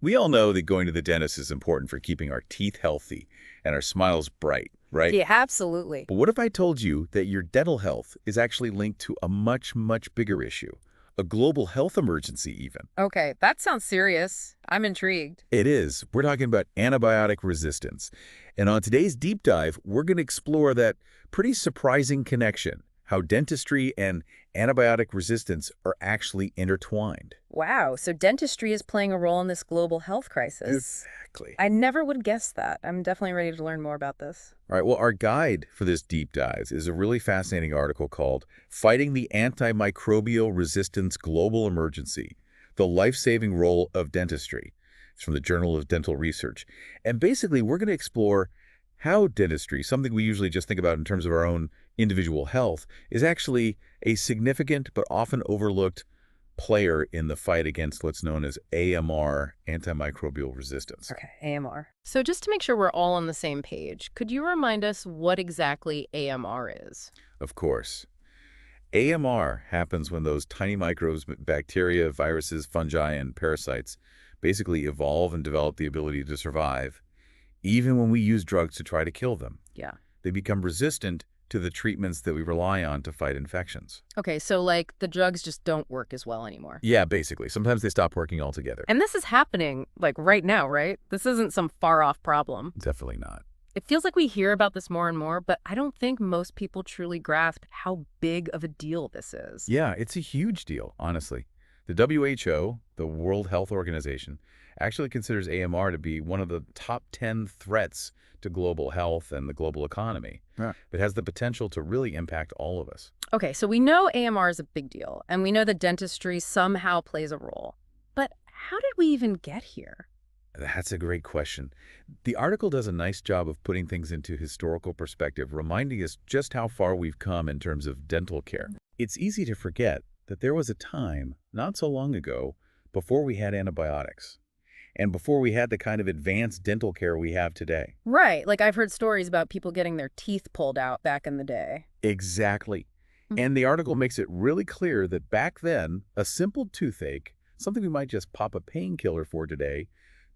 We all know that going to the dentist is important for keeping our teeth healthy and our smiles bright, right? Yeah, absolutely. But what if I told you that your dental health is actually linked to a much, much bigger issue? A global health emergency, even. Okay, that sounds serious. I'm intrigued. It is. We're talking about antibiotic resistance. And on today's deep dive, we're going to explore that pretty surprising connection, how dentistry and antibiotic resistance are actually intertwined. Wow, so dentistry is playing a role in this global health crisis. Exactly. I never would guess that. I'm definitely ready to learn more about this. All right, well, our guide for this deep dive is a really fascinating article called Fighting the Antimicrobial Resistance Global Emergency, the Life-Saving Role of Dentistry. It's from the Journal of Dental Research. And basically, we're going to explore how dentistry, something we usually just think about in terms of our own individual health, is actually a significant but often overlooked player in the fight against what's known as AMR, antimicrobial resistance. Okay, AMR. So just to make sure we're all on the same page, could you remind us what exactly AMR is? Of course. AMR happens when those tiny microbes, bacteria, viruses, fungi, and parasites basically evolve and develop the ability to survive, even when we use drugs to try to kill them. Yeah. They become resistant to the treatments that we rely on to fight infections. Okay, so like the drugs just don't work as well anymore. Yeah, basically. Sometimes they stop working altogether. And this is happening like right now, right? This isn't some far off problem. Definitely not. It feels like we hear about this more and more, but I don't think most people truly grasp how big of a deal this is. Yeah, it's a huge deal, honestly. The WHO, the World Health Organization, actually considers AMR to be one of the top 10 threats to global health and the global economy. Yeah. It has the potential to really impact all of us. Okay, so we know AMR is a big deal, and we know that dentistry somehow plays a role. But how did we even get here? That's a great question. The article does a nice job of putting things into historical perspective, reminding us just how far we've come in terms of dental care. It's easy to forget that there was a time, not so long ago, before we had antibiotics and before we had the kind of advanced dental care we have today. Right, like I've heard stories about people getting their teeth pulled out back in the day. Exactly. And the article makes it really clear that back then, a simple toothache, something we might just pop a painkiller for today,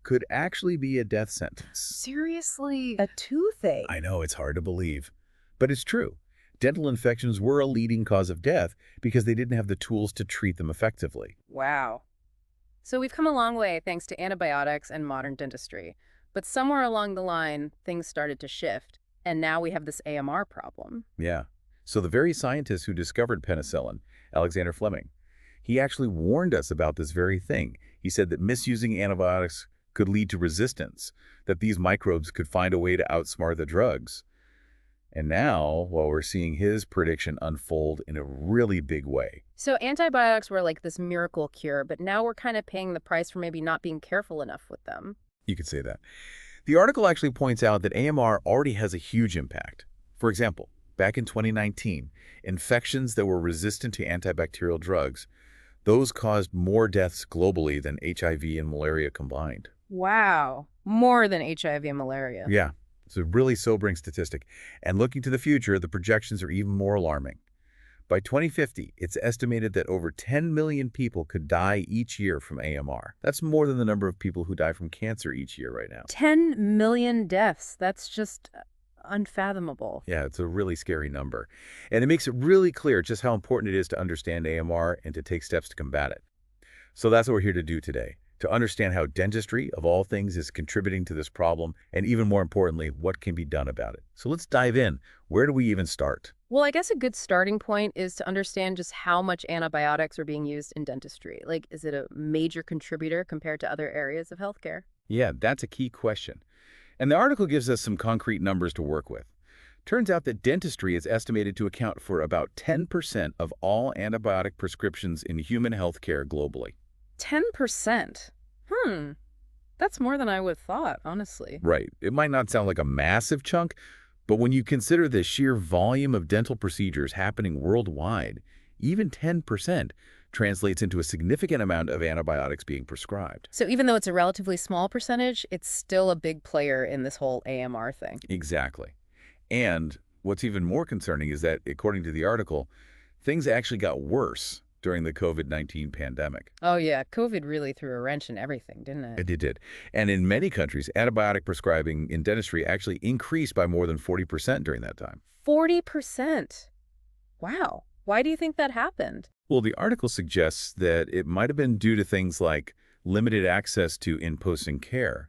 could actually be a death sentence. Seriously? A toothache? I know, it's hard to believe, but it's true. Dental infections were a leading cause of death because they didn't have the tools to treat them effectively. Wow. So we've come a long way thanks to antibiotics and modern dentistry. But somewhere along the line, things started to shift, and now we have this AMR problem. Yeah. So the very scientist who discovered penicillin, Alexander Fleming, he actually warned us about this very thing. He said that misusing antibiotics could lead to resistance, that these microbes could find a way to outsmart the drugs. And now, well, we're seeing his prediction unfold in a really big way. So antibiotics were like this miracle cure, but now we're kind of paying the price for maybe not being careful enough with them. You could say that. The article actually points out that AMR already has a huge impact. For example, back in 2019, infections that were resistant to antibacterial drugs, those caused more deaths globally than HIV and malaria combined. Wow. More than HIV and malaria. Yeah, it's a really sobering statistic. And looking to the future, the projections are even more alarming. By 2050, it's estimated that over 10 million people could die each year from AMR. That's more than the number of people who die from cancer each year right now. 10 million deaths. That's just unfathomable. Yeah, it's a really scary number. And it makes it really clear just how important it is to understand AMR and to take steps to combat it. So that's what we're here to do today, to understand how dentistry, of all things, is contributing to this problem, and even more importantly, what can be done about it. So let's dive in. Where do we even start? Well, I guess a good starting point is to understand just how much antibiotics are being used in dentistry. Like, is it a major contributor compared to other areas of healthcare? Yeah, that's a key question. And the article gives us some concrete numbers to work with. Turns out that dentistry is estimated to account for about 10% of all antibiotic prescriptions in human healthcare globally. 10%? That's more than I would have thought, honestly. Right. It might not sound like a massive chunk, but when you consider the sheer volume of dental procedures happening worldwide, even 10% translates into a significant amount of antibiotics being prescribed. So even though it's a relatively small percentage, it's still a big player in this whole AMR thing. Exactly. And what's even more concerning is that, according to the article, things actually got worse during the COVID-19 pandemic. Oh yeah, COVID really threw a wrench in everything, didn't it? And it did. And in many countries, antibiotic prescribing in dentistry actually increased by more than 40% during that time. 40%. Wow. Why do you think that happened? Well, the article suggests that it might have been due to things like limited access to in-person care,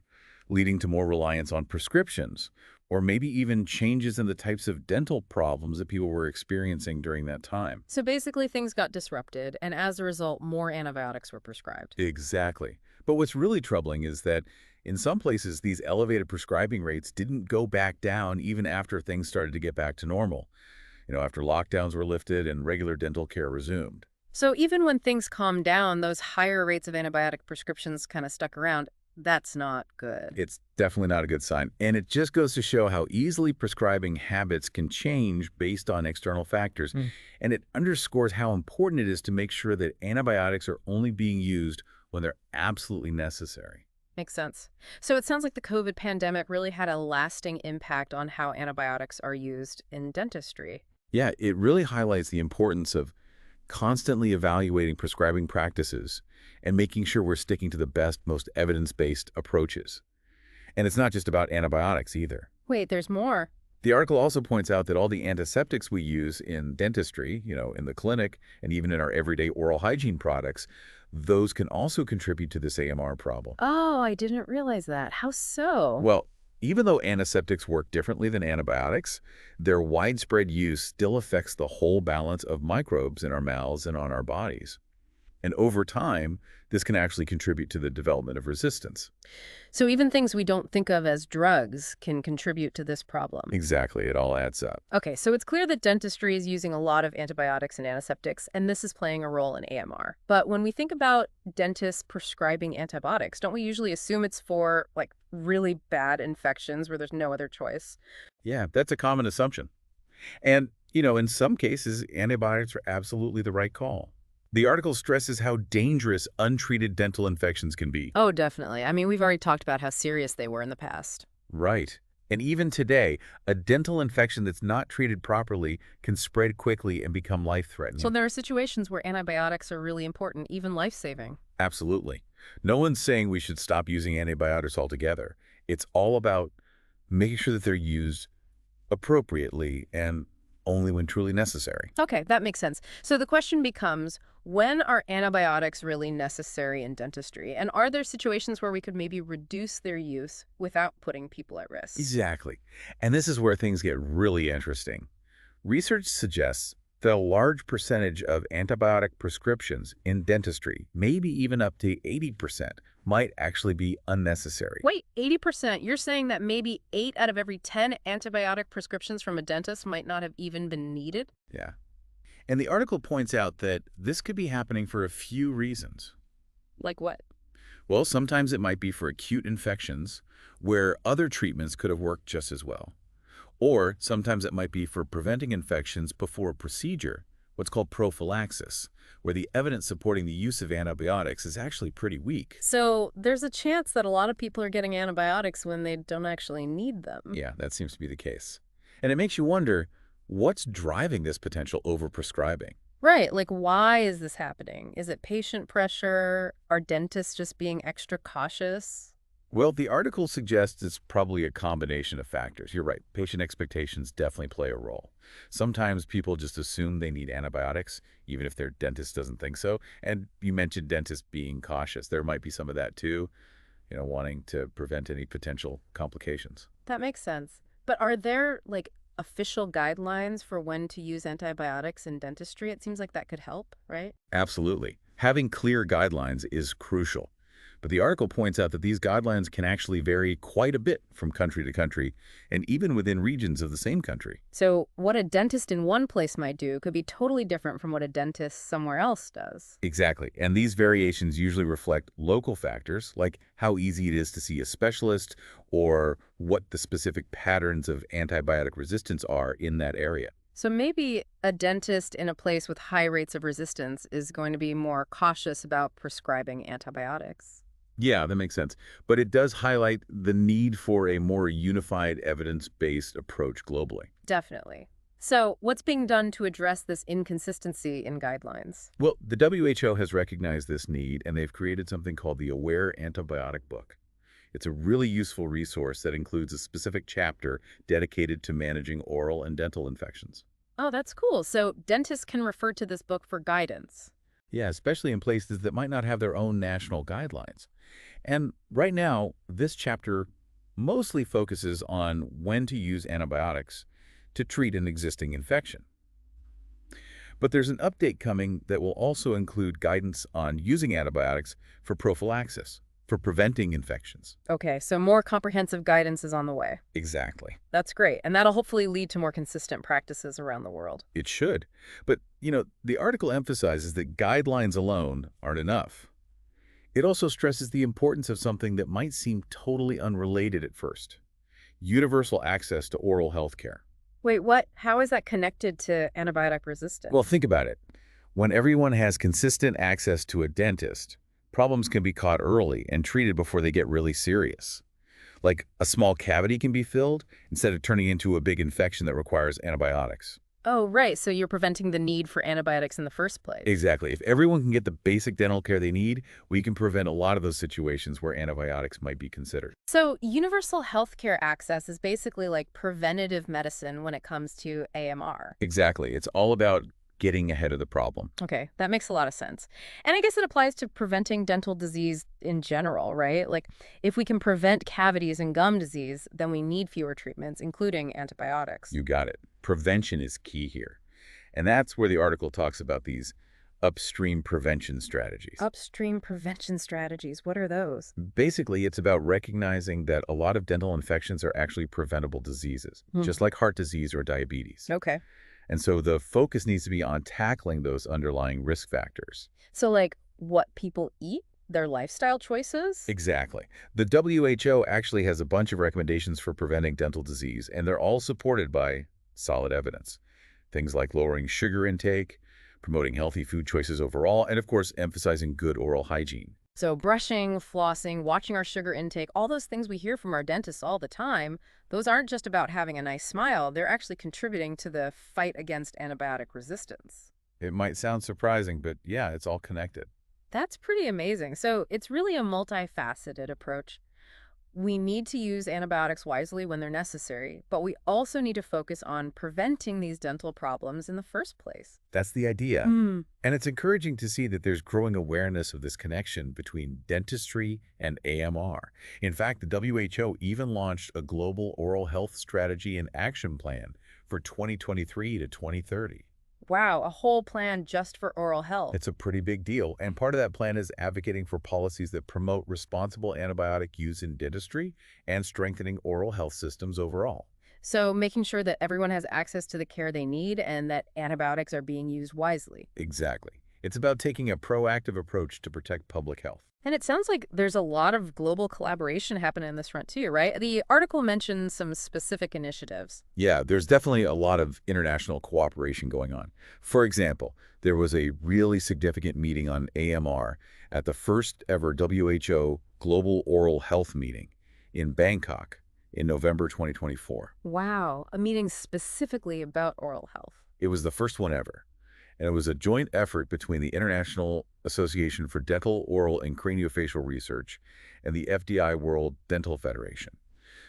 leading to more reliance on prescriptions, or maybe even changes in the types of dental problems that people were experiencing during that time. So basically things got disrupted, and as a result, more antibiotics were prescribed. Exactly. But what's really troubling is that in some places, these elevated prescribing rates didn't go back down even after things started to get back to normal. After lockdowns were lifted and regular dental care resumed. So even when things calmed down, those higher rates of antibiotic prescriptions kind of stuck around. That's not good. It's definitely not a good sign. And it just goes to show how easily prescribing habits can change based on external factors. And it underscores how important it is to make sure that antibiotics are only being used when they're absolutely necessary. Makes sense. So it sounds like the COVID pandemic really had a lasting impact on how antibiotics are used in dentistry. Yeah, it really highlights the importance of constantly evaluating prescribing practices and making sure we're sticking to the best, most evidence-based approaches. And it's not just about antibiotics either. Wait, there's more. The article also points out that all the antiseptics we use in dentistry, in the clinic, and even in our everyday oral hygiene products, those can also contribute to this AMR problem. Oh, I didn't realize that. How so? Well, even though antiseptics work differently than antibiotics, their widespread use still affects the whole balance of microbes in our mouths and on our bodies. And over time, this can actually contribute to the development of resistance. So even things we don't think of as drugs can contribute to this problem. Exactly, it all adds up. Okay, so it's clear that dentistry is using a lot of antibiotics and antiseptics, and this is playing a role in AMR. But when we think about dentists prescribing antibiotics, don't we usually assume it's for, like, really bad infections where there's no other choice? Yeah, that's a common assumption. And, in some cases, antibiotics are absolutely the right call. The article stresses how dangerous untreated dental infections can be. Oh, definitely. I mean, we've already talked about how serious they were in the past. Right. And even today, a dental infection that's not treated properly can spread quickly and become life-threatening. So there are situations where antibiotics are really important, even life-saving. Absolutely. No one's saying we should stop using antibiotics altogether. It's all about making sure that they're used appropriately and only when truly necessary. Okay, that makes sense. So the question becomes, when are antibiotics really necessary in dentistry? And are there situations where we could maybe reduce their use without putting people at risk? Exactly. And this is where things get really interesting. Research suggests that a large percentage of antibiotic prescriptions in dentistry, maybe even up to 80%, might actually be unnecessary. Wait, 80%? You're saying that maybe 8 out of every 10 antibiotic prescriptions from a dentist might not have even been needed? Yeah. And the article points out that this could be happening for a few reasons. Like what? Well, sometimes it might be for acute infections where other treatments could have worked just as well. Or sometimes it might be for preventing infections before a procedure, what's called prophylaxis, where the evidence supporting the use of antibiotics is actually pretty weak. So there's a chance that a lot of people are getting antibiotics when they don't actually need them. Yeah, that seems to be the case. And it makes you wonder, what's driving this potential overprescribing? Right, like why is this happening? Is it patient pressure? Are dentists just being extra cautious? Well, the article suggests it's probably a combination of factors. You're right. Patient expectations definitely play a role. Sometimes people just assume they need antibiotics, even if their dentist doesn't think so. And you mentioned dentists being cautious. There might be some of that too, wanting to prevent any potential complications. That makes sense. But are there, like, official guidelines for when to use antibiotics in dentistry? It seems like that could help, right? Absolutely. Having clear guidelines is crucial. But the article points out that these guidelines can actually vary quite a bit from country to country, and even within regions of the same country. So what a dentist in one place might do could be totally different from what a dentist somewhere else does. Exactly. And these variations usually reflect local factors, like how easy it is to see a specialist or what the specific patterns of antibiotic resistance are in that area. So maybe a dentist in a place with high rates of resistance is going to be more cautious about prescribing antibiotics. Yeah, that makes sense. But it does highlight the need for a more unified evidence-based approach globally. Definitely. So, what's being done to address this inconsistency in guidelines? Well, the WHO has recognized this need, and they've created something called the Aware Antibiotic Book. It's a really useful resource that includes a specific chapter dedicated to managing oral and dental infections. Oh, that's cool. So, dentists can refer to this book for guidance. Yeah, especially in places that might not have their own national guidelines. And right now, this chapter mostly focuses on when to use antibiotics to treat an existing infection. But there's an update coming that will also include guidance on using antibiotics for prophylaxis, for preventing infections. Okay, so more comprehensive guidance is on the way. Exactly. That's great. And that'll hopefully lead to more consistent practices around the world. It should. But, the article emphasizes that guidelines alone aren't enough. It also stresses the importance of something that might seem totally unrelated at first: universal access to oral health care. Wait, what? How is that connected to antibiotic resistance? Well, think about it. When everyone has consistent access to a dentist, problems can be caught early and treated before they get really serious. Like a small cavity can be filled instead of turning into a big infection that requires antibiotics. Oh, right. So you're preventing the need for antibiotics in the first place. Exactly. If everyone can get the basic dental care they need, we can prevent a lot of those situations where antibiotics might be considered. So universal healthcare access is basically like preventative medicine when it comes to AMR. Exactly. It's all about getting ahead of the problem. Okay, that makes a lot of sense. And I guess it applies to preventing dental disease in general, right? Like, if we can prevent cavities and gum disease, then we need fewer treatments, including antibiotics. You got it. Prevention is key here. And that's where the article talks about these upstream prevention strategies. Upstream prevention strategies, what are those? Basically, it's about recognizing that a lot of dental infections are actually preventable diseases, just like heart disease or diabetes. Okay. And so the focus needs to be on tackling those underlying risk factors. So, like, what people eat? Their lifestyle choices? Exactly. The WHO actually has a bunch of recommendations for preventing dental disease, and they're all supported by solid evidence. Things like lowering sugar intake, promoting healthy food choices overall, and of course, emphasizing good oral hygiene. So brushing, flossing, watching our sugar intake, all those things we hear from our dentists all the time, those aren't just about having a nice smile. They're actually contributing to the fight against antibiotic resistance. It might sound surprising, but yeah, it's all connected. That's pretty amazing. So it's really a multifaceted approach. We need to use antibiotics wisely when they're necessary, but we also need to focus on preventing these dental problems in the first place. That's the idea. Mm. And it's encouraging to see that there's growing awareness of this connection between dentistry and AMR. In fact, the WHO even launched a global oral health strategy and action plan for 2023 to 2030. Wow, a whole plan just for oral health. It's a pretty big deal, and part of that plan is advocating for policies that promote responsible antibiotic use in dentistry and strengthening oral health systems overall. So making sure that everyone has access to the care they need and that antibiotics are being used wisely. Exactly. It's about taking a proactive approach to protect public health. And it sounds like there's a lot of global collaboration happening in this front too, right? The article mentions some specific initiatives. Yeah, there's definitely a lot of international cooperation going on. For example, there was a really significant meeting on AMR at the first ever WHO Global Oral Health Meeting in Bangkok in November 2024. Wow, a meeting specifically about oral health. It was the first one ever, and it was a joint effort between the International Association for Dental, Oral, and Craniofacial Research and the FDI World Dental Federation.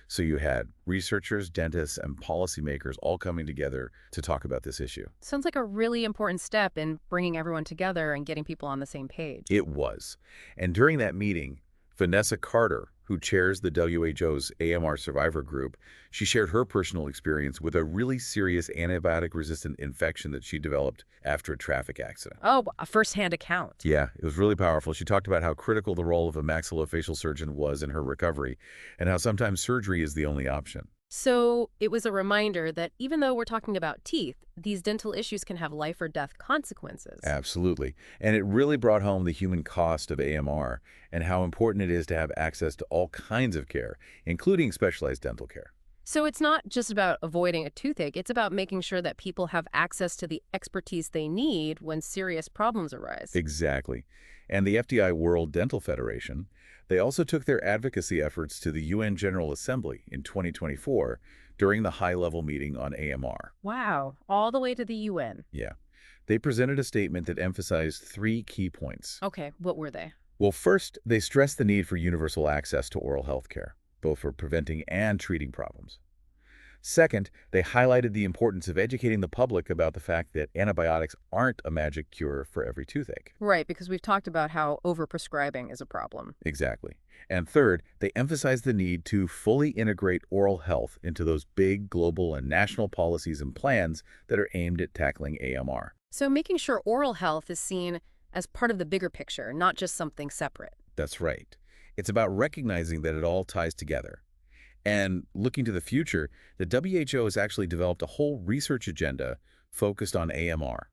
So you had researchers, dentists, and policymakers all coming together to talk about this issue. Sounds like a really important step in bringing everyone together and getting people on the same page. It was. And during that meeting, Vanessa Carter, who chairs the WHO's AMR survivor group, she shared her personal experience with a really serious antibiotic-resistant infection that she developed after a traffic accident. Oh, a first-hand account. Yeah, it was really powerful. She talked about how critical the role of a maxillofacial surgeon was in her recovery and how sometimes surgery is the only option. So it was a reminder that even though we're talking about teeth, these dental issues can have life or death consequences. Absolutely. And it really brought home the human cost of AMR and how important it is to have access to all kinds of care, including specialized dental care. So it's not just about avoiding a toothache, it's about making sure that people have access to the expertise they need when serious problems arise. Exactly. And the FDI World Dental Federation, they also took their advocacy efforts to the UN General Assembly in 2024 during the high-level meeting on AMR. Wow, all the way to the UN. Yeah. They presented a statement that emphasized three key points. Okay, what were they? Well, first, they stressed the need for universal access to oral health care, both for preventing and treating problems. Second, they highlighted the importance of educating the public about the fact that antibiotics aren't a magic cure for every toothache. Right, because we've talked about how overprescribing is a problem. Exactly. And third, they emphasized the need to fully integrate oral health into those big global and national policies and plans that are aimed at tackling AMR. So making sure oral health is seen as part of the bigger picture, not just something separate. That's right. It's about recognizing that it all ties together. And looking to the future, the WHO has actually developed a whole research agenda focused on AMR.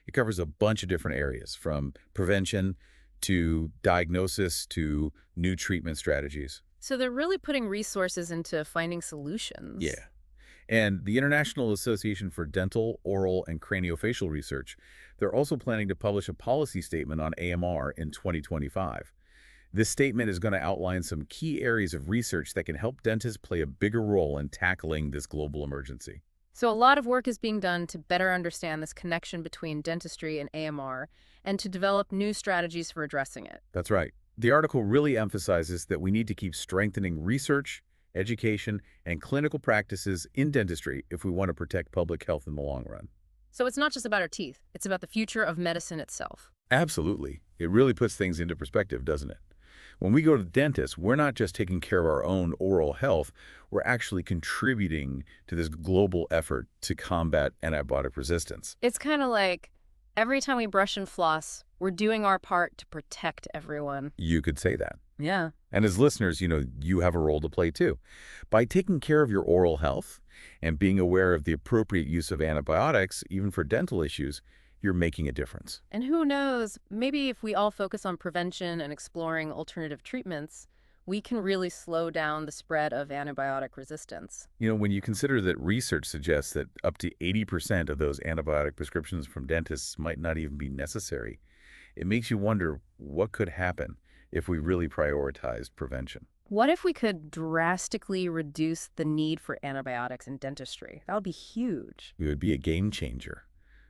It covers a bunch of different areas, from prevention to diagnosis to new treatment strategies. So they're really putting resources into finding solutions. Yeah. And the International Association for Dental, Oral, and Craniofacial Research, they're also planning to publish a policy statement on AMR in 2025. This statement is going to outline some key areas of research that can help dentists play a bigger role in tackling this global emergency. So a lot of work is being done to better understand this connection between dentistry and AMR and to develop new strategies for addressing it. That's right. The article really emphasizes that we need to keep strengthening research, education, and clinical practices in dentistry if we want to protect public health in the long run. So it's not just about our teeth, it's about the future of medicine itself. Absolutely. It really puts things into perspective, doesn't it? When we go to the dentist, we're not just taking care of our own oral health, we're actually contributing to this global effort to combat antibiotic resistance. It's kind of like every time we brush and floss, we're doing our part to protect everyone. You could say that. Yeah. And as listeners, you have a role to play too. By taking care of your oral health and being aware of the appropriate use of antibiotics, even for dental issues, you're making a difference. And who knows, maybe if we all focus on prevention and exploring alternative treatments, we can really slow down the spread of antibiotic resistance. When you consider that research suggests that up to 80% of those antibiotic prescriptions from dentists might not even be necessary, it makes you wonder what could happen if we really prioritized prevention. What if we could drastically reduce the need for antibiotics in dentistry? That would be huge. It would be a game changer,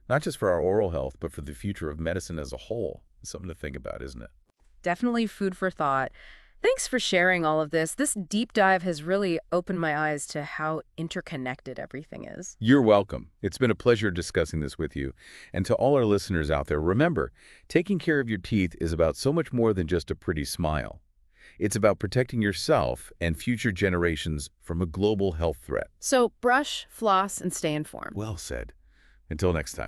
not just for our oral health, but for the future of medicine as a whole. It's something to think about, isn't it? Definitely food for thought. Thanks for sharing all of this. This deep dive has really opened my eyes to how interconnected everything is. You're welcome. It's been a pleasure discussing this with you. And to all our listeners out there, remember, taking care of your teeth is about so much more than just a pretty smile. It's about protecting yourself and future generations from a global health threat. So brush, floss, and stay informed. Well said. Until next time.